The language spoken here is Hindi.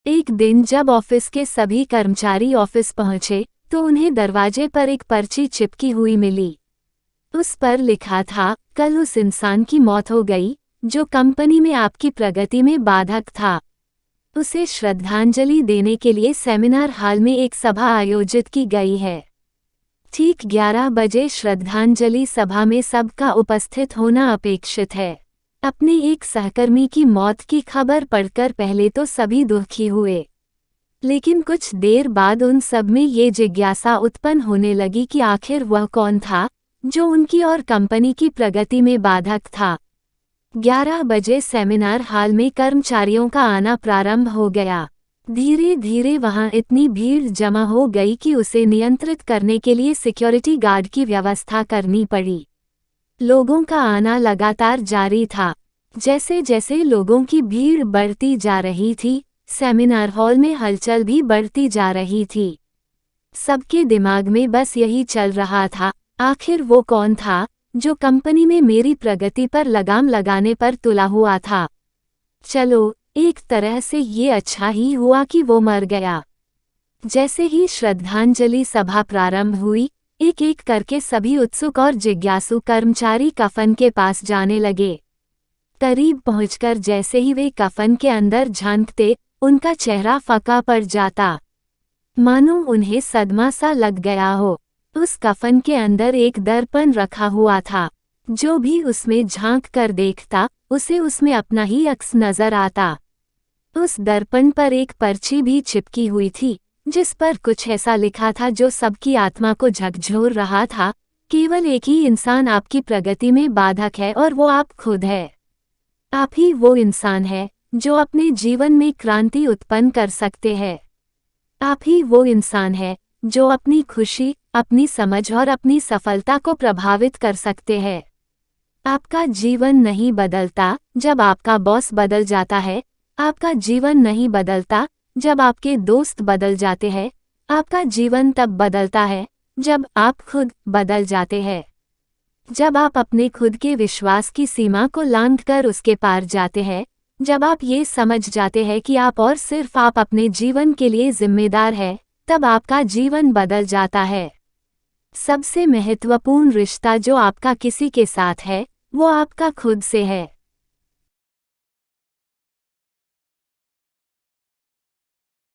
एक दिन जब ऑफिस के सभी कर्मचारी ऑफिस पहुंचे तो उन्हें दरवाजे पर एक पर्ची चिपकी हुई मिली। उस पर लिखा था, कल उस इंसान की मौत हो गई जो कंपनी में आपकी प्रगति में बाधक था। उसे श्रद्धांजलि देने के लिए सेमिनार हॉल में एक सभा आयोजित की गई है। ठीक 11 बजे श्रद्धांजलि सभा में सबका उपस्थित होना अपेक्षित है। अपने एक सहकर्मी की मौत की खबर पढ़कर पहले तो सभी दुखी हुए, लेकिन कुछ देर बाद उन सब में ये जिज्ञासा उत्पन्न होने लगी कि आखिर वह कौन था जो उनकी और कंपनी की प्रगति में बाधक था। 11 बजे सेमिनार हॉल में कर्मचारियों का आना प्रारंभ हो गया। धीरे धीरे वहां इतनी भीड़ जमा हो गई कि उसे नियंत्रित करने के लिए सिक्योरिटी गार्ड की व्यवस्था करनी पड़ी। लोगों का आना लगातार जारी था। जैसे जैसे लोगों की भीड़ बढ़ती जा रही थी, सेमिनार हॉल में हलचल भी बढ़ती जा रही थी। सबके दिमाग में बस यही चल रहा था, आखिर वो कौन था जो कंपनी में मेरी प्रगति पर लगाम लगाने पर तुला हुआ था। चलो, एक तरह से ये अच्छा ही हुआ कि वो मर गया। जैसे ही श्रद्धांजलि सभा प्रारंभ हुई, एक एक करके सभी उत्सुक और जिज्ञासु कर्मचारी कफन के पास जाने लगे। करीब पहुंचकर जैसे ही वे कफन के अंदर झांकते, उनका चेहरा फंका पड़ जाता, मानो उन्हें सदमा सा लग गया हो। उस कफन के अंदर एक दर्पण रखा हुआ था। जो भी उसमें झांक कर देखता, उसे उसमें अपना ही अक्स नजर आता। उस दर्पण पर एक पर्ची भी चिपकी हुई थी, जिस पर कुछ ऐसा लिखा था जो सबकी आत्मा को झकझोर रहा था, केवल एक ही इंसान आपकी प्रगति में बाधक है और वो आप खुद है। आप ही वो इंसान है जो अपने जीवन में क्रांति उत्पन्न कर सकते हैं। आप ही वो इंसान है जो अपनी खुशी, अपनी समझ और अपनी सफलता को प्रभावित कर सकते हैं। आपका जीवन नहीं बदलता जब आपका बॉस बदल जाता है, आपका जीवन नहीं बदलता जब आपके दोस्त बदल जाते हैं, आपका जीवन तब बदलता है जब आप खुद बदल जाते हैं। जब आप अपने खुद के विश्वास की सीमा को लांघकर उसके पार जाते हैं, जब आप ये समझ जाते हैं कि आप और सिर्फ आप अपने जीवन के लिए जिम्मेदार हैं, तब आपका जीवन बदल जाता है। सबसे महत्वपूर्ण रिश्ता जो आपका किसी के साथ है, वो आपका खुद से है।